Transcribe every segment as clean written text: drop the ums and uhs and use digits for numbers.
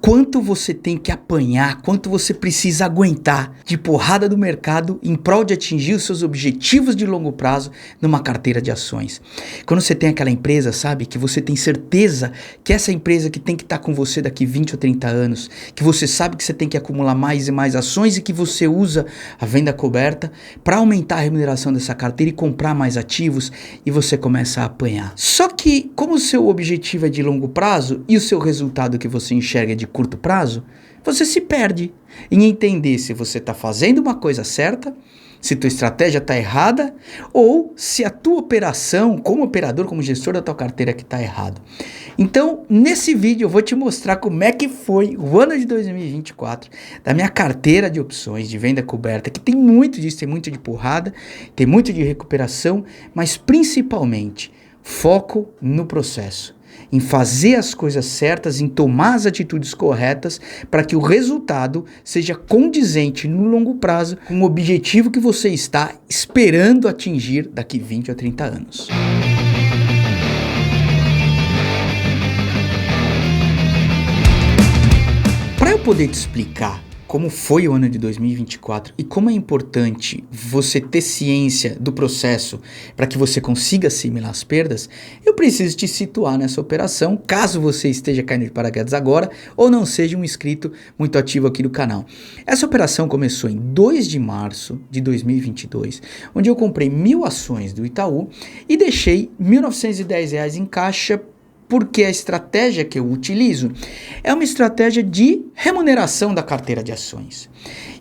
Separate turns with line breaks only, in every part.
quanto você tem que apanhar, quanto você precisa aguentar de porrada do mercado em prol de atingir os seus objetivos de longo prazo numa carteira de ações. Quando você tem aquela empresa, sabe, que você tem certeza que essa empresa que tem que estar com você daqui 20 ou 30 anos, que você sabe que você tem que acumular mais e mais ações e que você usa a venda coberta para aumentar a remuneração dessa carteira e comprar mais ativos, e você começa a apanhar. Só que, como o seu objetivo é de longo prazo e o seu resultado que você enxerga é de curto prazo, você se perde em entender se você está fazendo uma coisa certa, se tua estratégia está errada, ou se a tua operação, como operador, como gestor da tua carteira, que está errado. Então, nesse vídeo eu vou te mostrar como é que foi o ano de 2024 da minha carteira de opções de venda coberta, que tem muito disso, tem muito de porrada, tem muito de recuperação, mas principalmente foco no processo, em fazer as coisas certas, em tomar as atitudes corretas para que o resultado seja condizente no longo prazo com o objetivo que você está esperando atingir daqui 20 a 30 anos. Para eu poder te explicar como foi o ano de 2024 e como é importante você ter ciência do processo para que você consiga assimilar as perdas, eu preciso te situar nessa operação, caso você esteja caindo de paraquedas agora ou não seja um inscrito muito ativo aqui do canal. Essa operação começou em 2 de março de 2022, onde eu comprei 1.000 ações do Itaú e deixei R$ 1.910 em caixa, porque a estratégia que eu utilizo é uma estratégia de remuneração da carteira de ações.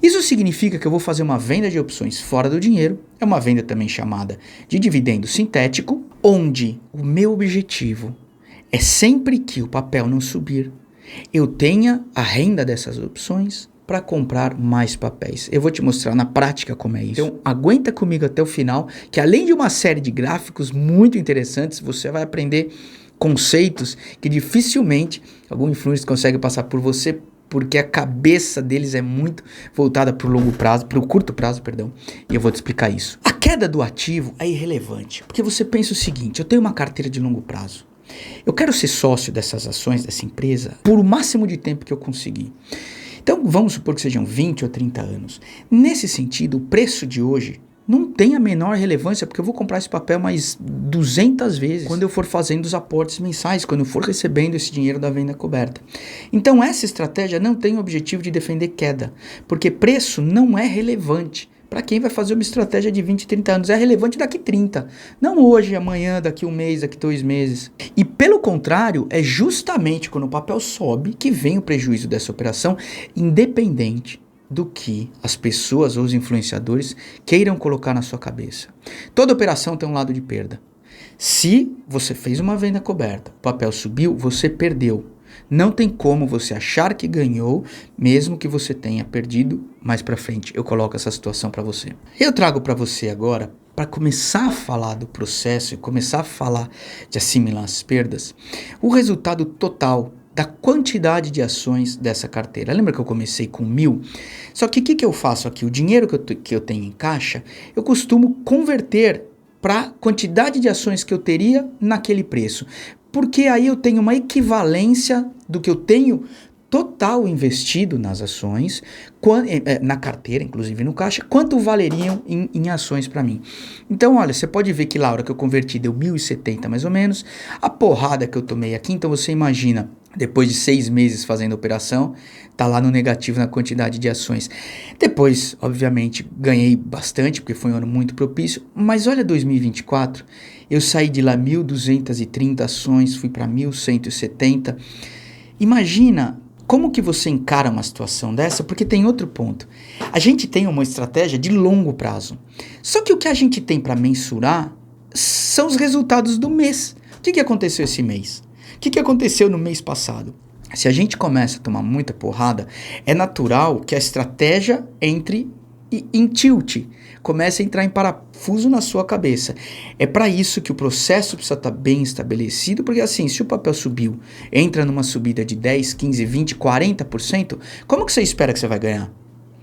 Isso significa que eu vou fazer uma venda de opções fora do dinheiro, é uma venda também chamada de dividendo sintético, onde o meu objetivo é sempre que o papel não subir, eu tenha a renda dessas opções para comprar mais papéis. Eu vou te mostrar na prática como é isso. Então, aguenta comigo até o final, que além de uma série de gráficos muito interessantes, você vai aprender conceitos que dificilmente algum influencer consegue passar por você, porque a cabeça deles é muito voltada para o longo prazo, para o curto prazo, perdão, e eu vou te explicar isso. A queda do ativo é irrelevante, porque você pensa o seguinte: eu tenho uma carteira de longo prazo, eu quero ser sócio dessas ações, dessa empresa, por o máximo de tempo que eu conseguir. Então vamos supor que sejam 20 ou 30 anos. Nesse sentido, o preço de hoje não tem a menor relevância, porque eu vou comprar esse papel mais 200 vezes quando eu for fazendo os aportes mensais, quando eu for recebendo esse dinheiro da venda coberta. Então essa estratégia não tem o objetivo de defender queda, porque preço não é relevante para quem vai fazer uma estratégia de 20, 30 anos. É relevante daqui 30, não hoje, amanhã, daqui 1 mês, daqui 2 meses. E pelo contrário, é justamente quando o papel sobe que vem o prejuízo dessa operação, independente do que as pessoas ou os influenciadores queiram colocar na sua cabeça. Toda operação tem um lado de perda. Se você fez uma venda coberta, o papel subiu, você perdeu. Não tem como você achar que ganhou, mesmo que você tenha perdido mais para frente. Eu coloco essa situação para você. Eu trago para você agora, para começar a falar do processo e começar a falar de assimilar as perdas, o resultado total da quantidade de ações dessa carteira. Lembra que eu comecei com 1.000? Só que o que eu faço aqui? O dinheiro que eu tenho em caixa, eu costumo converter para a quantidade de ações que eu teria naquele preço. Porque aí eu tenho uma equivalência do que eu tenho total investido nas ações, na carteira, inclusive no caixa, quanto valeriam em ações para mim. Então, olha, você pode ver que, Laura, que eu converti deu 1.070 mais ou menos, a porrada que eu tomei aqui, então você imagina, depois de 6 meses fazendo a operação, tá lá no negativo na quantidade de ações. Depois, obviamente, ganhei bastante, porque foi um ano muito propício, mas olha 2024, eu saí de lá 1.230 ações, fui para 1.170, imagina como que você encara uma situação dessa, porque tem outro ponto. A gente tem uma estratégia de longo prazo. Só que o que a gente tem para mensurar são os resultados do mês. O que aconteceu esse mês? O que aconteceu no mês passado? Se a gente começa a tomar muita porrada, é natural que a estratégia entre em tilt, comece a entrar em parafuso na sua cabeça. É para isso que o processo precisa estar bem estabelecido, porque assim, se o papel subiu, entra numa subida de 10, 15, 20, 40%, como que você espera que você vai ganhar?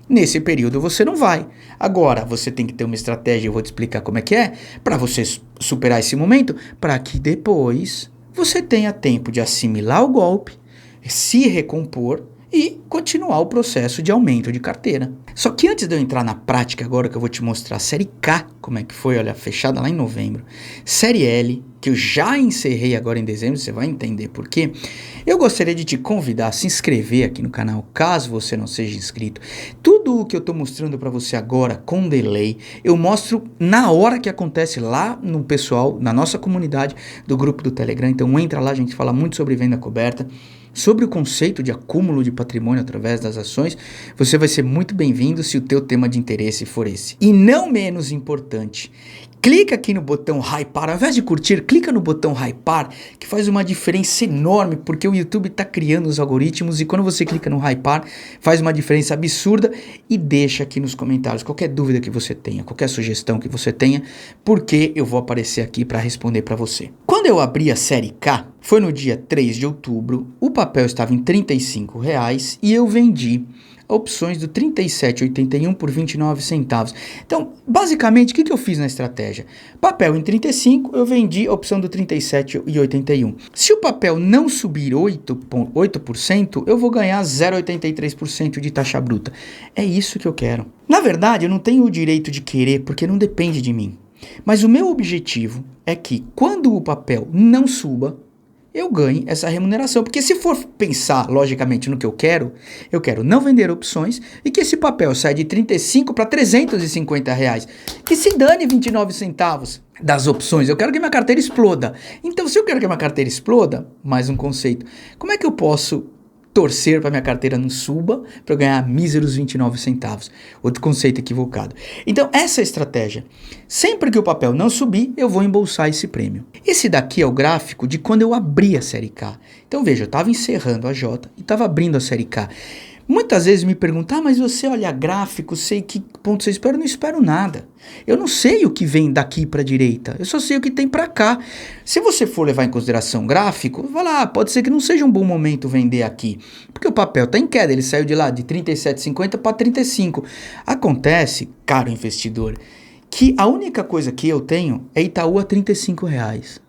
Nesse período você não vai. Agora, você tem que ter uma estratégia, eu vou te explicar como é que é, para você superar esse momento, para que depois você tenha tempo de assimilar o golpe, se recompor e continuar o processo de aumento de carteira. Só que antes de eu entrar na prática agora, que eu vou te mostrar a série K, como é que foi, olha, fechada lá em novembro, série L, que eu já encerrei agora em dezembro, você vai entender por quê, eu gostaria de te convidar a se inscrever aqui no canal, caso você não seja inscrito. Tudo o que eu estou mostrando para você agora, com delay, eu mostro na hora que acontece lá no pessoal, na nossa comunidade do grupo do Telegram. Então entra lá, a gente fala muito sobre venda coberta, sobre o conceito de acúmulo de patrimônio através das ações. Você vai ser muito bem-vindo se o teu tema de interesse for esse. E não menos importante, clica aqui no botão hypar, ao invés de curtir, clica no botão hypar, que faz uma diferença enorme, porque o YouTube está criando os algoritmos e quando você clica no hypar, faz uma diferença absurda. E deixa aqui nos comentários qualquer dúvida que você tenha, qualquer sugestão que você tenha, porque eu vou aparecer aqui para responder para você. Quando eu abri a série K, foi no dia 3 de outubro, o papel estava em R$ 35 e eu vendi opções do 37,81 por 29 centavos. Então, basicamente, o que eu fiz na estratégia? Papel em 35, eu vendi a opção do 37,81. Se o papel não subir 8%, eu vou ganhar 0,83% de taxa bruta. É isso que eu quero. Na verdade, eu não tenho o direito de querer, porque não depende de mim. Mas o meu objetivo é que, quando o papel não suba, eu ganhe essa remuneração. Porque se for pensar logicamente no que eu quero não vender opções e que esse papel saia de 35 para 350 reais. Que se dane 29 centavos das opções. Eu quero que minha carteira exploda. Então, se eu quero que minha carteira exploda, mais um conceito, como é que eu posso torcer para minha carteira não suba para eu ganhar míseros 29 centavos? Outro conceito equivocado. Então, essa é a estratégia. Sempre que o papel não subir, eu vou embolsar esse prêmio. Esse daqui é o gráfico de quando eu abri a série K. Então, veja, eu estava encerrando a J e estava abrindo a série K. Muitas vezes me perguntam, mas você olha gráfico, sei que ponto você espera? Eu não espero nada. Eu não sei o que vem daqui para a direita, eu só sei o que tem para cá. Se você for levar em consideração gráfico, vai lá, pode ser que não seja um bom momento vender aqui, porque o papel está em queda, ele saiu de lá de 37,50 para 35. Acontece, caro investidor, que a única coisa que eu tenho é Itaú a 35 reais.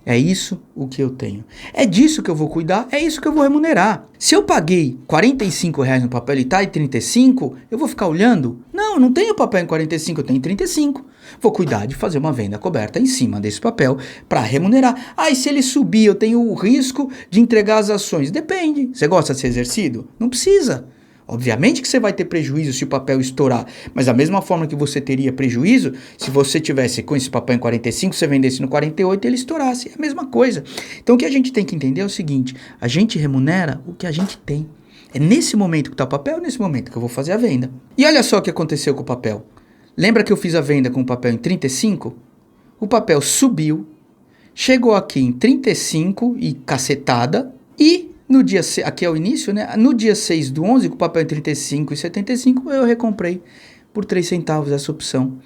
É isso o que eu tenho. É disso que eu vou cuidar, é isso que eu vou remunerar. Se eu paguei R$ 45 no papel e está em 35, eu vou ficar olhando? Não, eu não tenho papel em 45, eu tenho em 35. Vou cuidar de fazer uma venda coberta em cima desse papel para remunerar. Ah, e se ele subir, eu tenho o risco de entregar as ações? Depende. Você gosta de ser exercido? Não precisa. Obviamente que você vai ter prejuízo se o papel estourar, mas da mesma forma que você teria prejuízo, se você tivesse com esse papel em 45, você vendesse no 48 e ele estourasse, é a mesma coisa. Então o que a gente tem que entender é o seguinte, a gente remunera o que a gente tem. É nesse momento que está o papel, nesse momento que eu vou fazer a venda. E olha só o que aconteceu com o papel. Lembra que eu fiz a venda com o papel em 35? O papel subiu, chegou aqui em 35 e cacetada e... no dia, aqui é o início, né? No dia 6 do 11, com o papel em 35,75, eu recomprei por 3 centavos essa opção.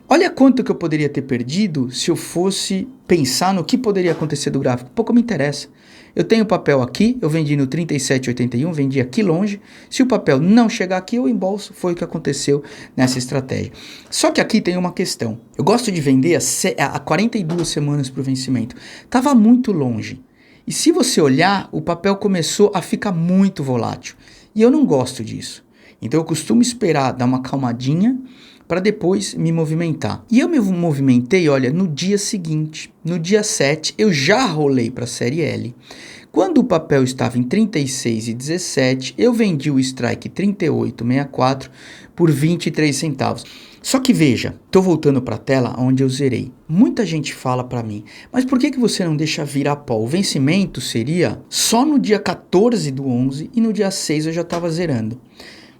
Olha quanto que eu poderia ter perdido se eu fosse pensar no que poderia acontecer do gráfico. Pouco me interessa. Eu tenho o papel aqui, eu vendi no 37,81, vendi aqui longe. Se o papel não chegar aqui, eu embolso. Foi o que aconteceu nessa estratégia. Só que aqui tem uma questão. Eu gosto de vender a 42 semanas para o vencimento. Estava muito longe. E se você olhar, o papel começou a ficar muito volátil. E eu não gosto disso. Então eu costumo esperar dar uma calmadinha para depois me movimentar. E eu me movimentei, olha, no dia seguinte, no dia 7, eu já rolei para a série L. Quando o papel estava em 36,17, eu vendi o strike 38,64 por 23 centavos. Só que veja, estou voltando para a tela onde eu zerei. Muita gente fala para mim, mas por que você não deixa virar pó? O vencimento seria só no dia 14 do 11 e no dia 6 eu já estava zerando.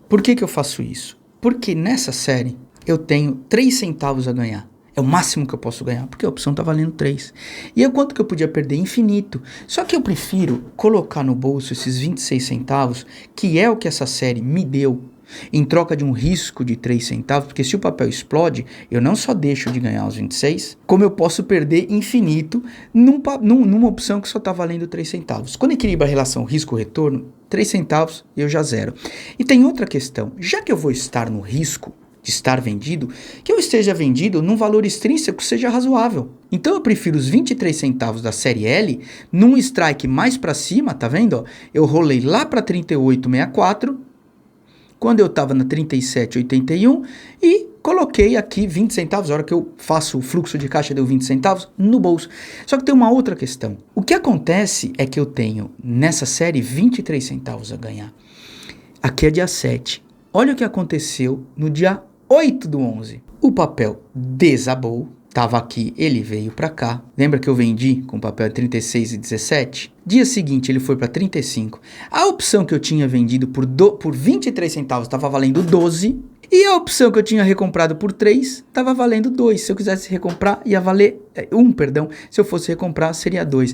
Por que eu faço isso? Porque nessa série eu tenho 3 centavos a ganhar. É o máximo que eu posso ganhar, porque a opção está valendo 3. E é quanto que eu podia perder? Infinito. Só que eu prefiro colocar no bolso esses 26 centavos, que é o que essa série me deu, em troca de um risco de 3 centavos, porque se o papel explode, eu não só deixo de ganhar os 26, como eu posso perder infinito numa opção que só está valendo 3 centavos. Quando equilibra a relação risco-retorno, 3 centavos eu já zero. E tem outra questão, já que eu vou estar no risco, de estar vendido, que eu esteja vendido num valor extrínseco que seja razoável. Então eu prefiro os 23 centavos da série L num strike mais para cima, tá vendo? Ó? Eu rolei lá para 38,64, quando eu estava na 37,81 e coloquei aqui 20 centavos, a hora que eu faço o fluxo de caixa deu 20 centavos no bolso. Só que tem uma outra questão. O que acontece é que eu tenho nessa série 23 centavos a ganhar. Aqui é dia 7. Olha o que aconteceu no dia 8/11. O papel desabou. Tava aqui, ele veio para cá. Lembra que eu vendi com papel 36,17? Dia seguinte ele foi para 35. A opção que eu tinha vendido por 23 centavos estava valendo 12. E a opção que eu tinha recomprado por 3 estava valendo 2. Se eu quisesse recomprar, ia valer 1, perdão. Se eu fosse recomprar, seria 2.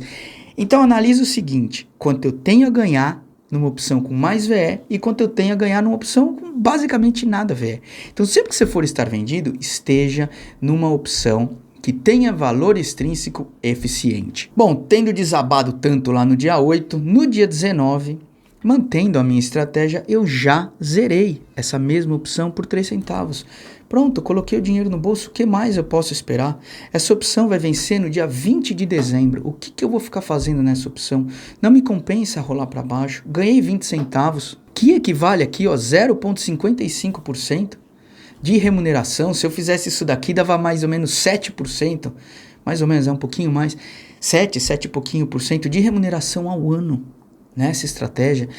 Então analisa o seguinte, quanto eu tenho a ganhar numa opção com mais VE e quanto eu tenho a ganhar numa opção com basicamente nada VE. Então sempre que você for estar vendido, esteja numa opção que tenha valor extrínseco eficiente. Bom, tendo desabado tanto lá no dia 8, no dia 19, mantendo a minha estratégia, eu já zerei essa mesma opção por 3 centavos. Pronto, coloquei o dinheiro no bolso, o que mais eu posso esperar? Essa opção vai vencer no dia 20 de dezembro. O que eu vou ficar fazendo nessa opção? Não me compensa rolar para baixo. Ganhei 20 centavos, que equivale aqui, ó, 0,55% de remuneração. Se eu fizesse isso daqui, dava mais ou menos 7%. Mais ou menos, é um pouquinho mais. 7 e pouquinho por cento de remuneração ao ano nessa estratégia.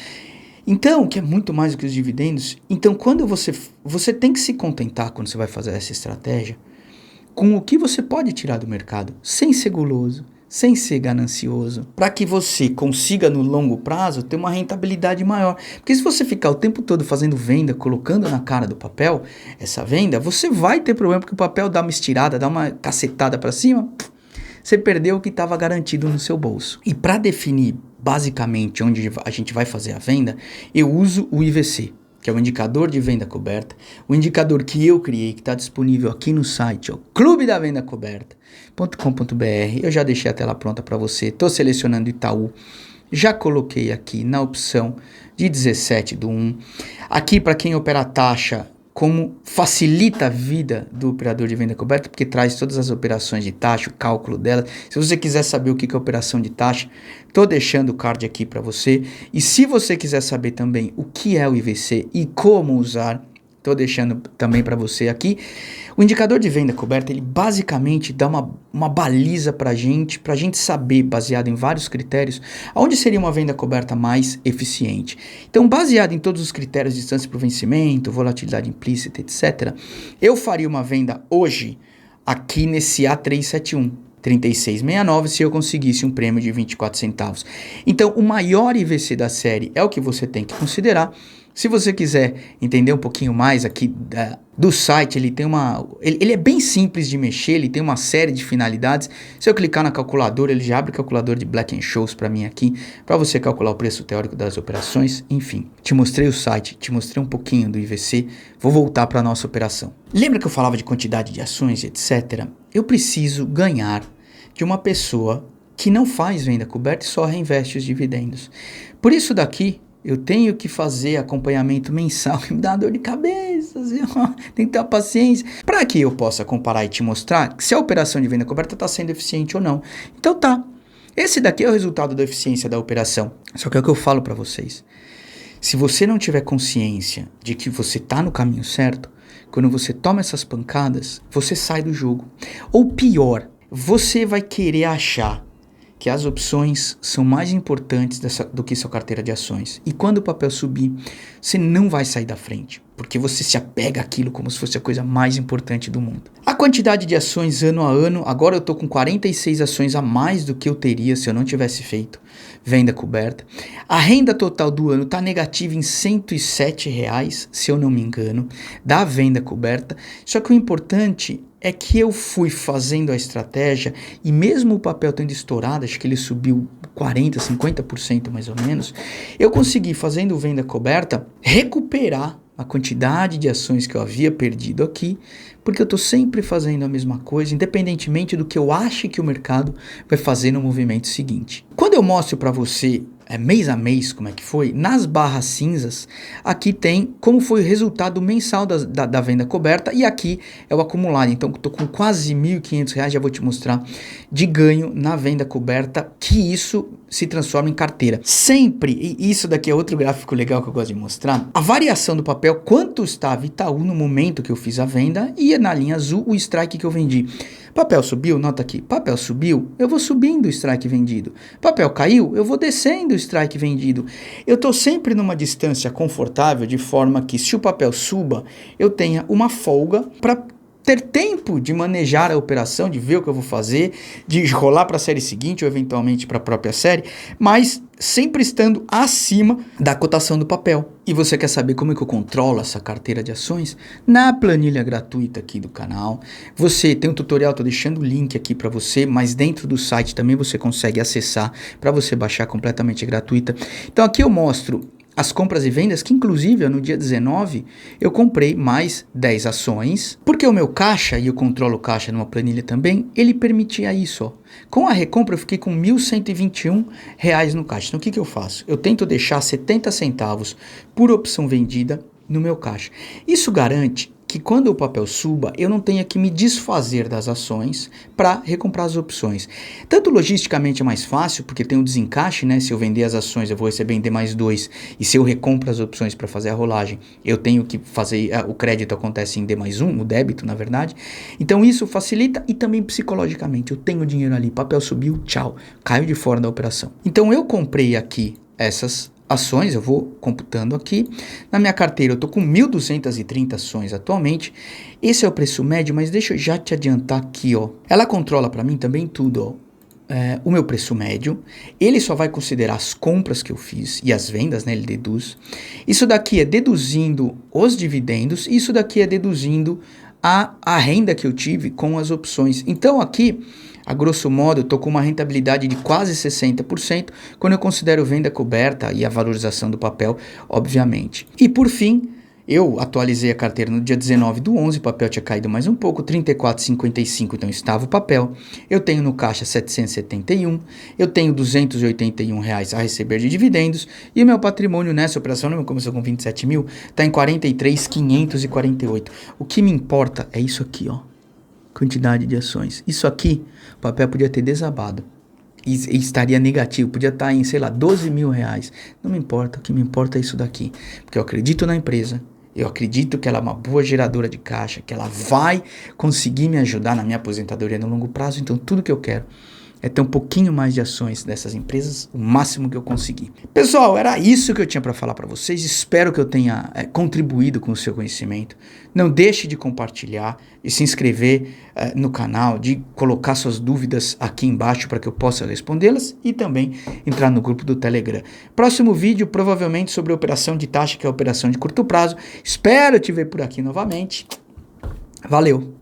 Então, que é muito mais do que os dividendos, então quando você tem que se contentar quando você vai fazer essa estratégia com o que você pode tirar do mercado, sem ser guloso, sem ser ganancioso, para que você consiga no longo prazo ter uma rentabilidade maior. Porque se você ficar o tempo todo fazendo venda, colocando na cara do papel essa venda, você vai ter problema porque o papel dá uma estirada, dá uma cacetada para cima, você perdeu o que estava garantido no seu bolso. E para definir basicamente onde a gente vai fazer a venda, eu uso o IVC, que é o indicador de venda coberta, o indicador que eu criei, que está disponível aqui no site, clubedavendacoberta.com.br. Eu já deixei a tela pronta para você, estou selecionando Itaú, já coloquei aqui na opção de 17/1. Aqui para quem opera taxa, como facilita a vida do operador de venda coberta, porque traz todas as operações de taxa, o cálculo dela. Se você quiser saber o que é operação de taxa, estou deixando o card aqui para você. E se você quiser saber também o que é o IVC e como usar, estou deixando também para você aqui. O indicador de venda coberta, ele basicamente dá uma baliza para a gente saber, baseado em vários critérios, aonde seria uma venda coberta mais eficiente. Então, baseado em todos os critérios de distância para o vencimento, volatilidade implícita, etc., eu faria uma venda hoje aqui nesse A371. 36,69 se eu conseguisse um prêmio de 24 centavos. Então, o maior IVC da série é o que você tem que considerar. Se você quiser entender um pouquinho mais aqui do site, ele é bem simples de mexer, ele tem uma série de finalidades. Se eu clicar na calculadora, ele já abre o calculador de Black-Scholes para mim aqui, para você calcular o preço teórico das operações. Enfim, te mostrei o site, te mostrei um pouquinho do IVC, vou voltar para a nossa operação. Lembra que eu falava de quantidade de ações, etc? Eu preciso ganhar de uma pessoa que não faz venda coberta e só reinveste os dividendos. Por isso daqui, eu tenho que fazer acompanhamento mensal, que me dá uma dor de cabeça, assim, tem que ter uma paciência, para que eu possa comparar e te mostrar se a operação de venda coberta está sendo eficiente ou não. Então tá, esse daqui é o resultado da eficiência da operação, só que é o que eu falo para vocês. Se você não tiver consciência de que você está no caminho certo, quando você toma essas pancadas, você sai do jogo. Ou pior, você vai querer achar que as opções são mais importantes do que sua carteira de ações. E quando o papel subir, você não vai sair da frente, porque você se apega àquilo como se fosse a coisa mais importante do mundo. A quantidade de ações ano a ano, agora eu estou com 46 ações a mais do que eu teria se eu não tivesse feito venda coberta. A renda total do ano está negativa em R$107, se eu não me engano, da venda coberta. Só que o importante é que eu fui fazendo a estratégia e mesmo o papel tendo estourado, acho que ele subiu 40%, 50% mais ou menos, eu consegui, fazendo venda coberta, recuperar a quantidade de ações que eu havia perdido aqui, porque eu estou sempre fazendo a mesma coisa, independentemente do que eu ache que o mercado vai fazer no movimento seguinte. Quando eu mostro para você mês a mês, como é que foi, nas barras cinzas, aqui tem como foi o resultado mensal da venda coberta e aqui é o acumulado. Então, estou com quase R$1.500, já vou te mostrar, de ganho na venda coberta, que isso se transforma em carteira. Sempre, e isso daqui é outro gráfico legal que eu gosto de mostrar, a variação do papel, quanto estava Itaú no momento que eu fiz a venda e na linha azul o strike que eu vendi. Papel subiu, nota aqui, papel subiu, eu vou subindo o strike vendido. Papel caiu, eu vou descendo o strike vendido. Eu estou sempre numa distância confortável, de forma que se o papel suba, eu tenha uma folga para ter tempo de manejar a operação, de ver o que eu vou fazer, de rolar para a série seguinte ou eventualmente para a própria série, mas sempre estando acima da cotação do papel. E você quer saber como é que eu controlo essa carteira de ações? Na planilha gratuita aqui do canal, você tem um tutorial, estou deixando o link aqui para você, mas dentro do site também você consegue acessar para você baixar completamente gratuita. Então aqui eu mostro as compras e vendas, que inclusive no dia 19 eu comprei mais 10 ações, porque o meu caixa, e eu controlo o caixa numa planilha também, ele permitia isso. Ó. Com a recompra eu fiquei com R$1.121 no caixa. Então o que eu faço? Eu tento deixar 70 centavos por opção vendida no meu caixa. Isso garante que quando o papel suba, eu não tenha que me desfazer das ações para recomprar as opções. Tanto logisticamente é mais fácil, porque tem um desencaixe, né? Se eu vender as ações, eu vou receber em D+2, e se eu recompro as opções para fazer a rolagem, eu tenho que fazer, o crédito acontece em D+1, o débito, na verdade. Então isso facilita e também psicologicamente, eu tenho dinheiro ali, papel subiu, tchau, caio de fora da operação. Então eu comprei aqui essas ações, eu vou computando aqui, na minha carteira eu estou com 1.230 ações atualmente, esse é o preço médio, mas deixa eu já te adiantar aqui, ó, ela controla para mim também tudo, ó, o meu preço médio, ele só vai considerar as compras que eu fiz e as vendas, né, ele deduz, isso daqui é deduzindo os dividendos, isso daqui é deduzindo a renda que eu tive com as opções, então aqui, a grosso modo, eu estou com uma rentabilidade de quase 60% quando eu considero venda coberta e a valorização do papel, obviamente. E por fim, eu atualizei a carteira no dia 19/11, o papel tinha caído mais um pouco, 34,55, então estava o papel. Eu tenho no caixa 771, eu tenho R$281 a receber de dividendos e o meu patrimônio nessa operação, não começou com 27 mil, está em 43.548. O que me importa é isso aqui, ó. Quantidade de ações. Isso aqui, o papel podia ter desabado e estaria negativo, podia estar em, sei lá, R$12.000. Não me importa, o que me importa é isso daqui, porque eu acredito na empresa, eu acredito que ela é uma boa geradora de caixa, que ela vai conseguir me ajudar na minha aposentadoria no longo prazo, então tudo que eu quero é ter um pouquinho mais de ações dessas empresas, o máximo que eu conseguir. Pessoal, era isso que eu tinha para falar para vocês. Espero que eu tenha contribuído com o seu conhecimento. Não deixe de compartilhar e se inscrever no canal, de colocar suas dúvidas aqui embaixo para que eu possa respondê-las e também entrar no grupo do Telegram. Próximo vídeo, provavelmente sobre a operação de taxa, que é a operação de curto prazo. Espero te ver por aqui novamente. Valeu!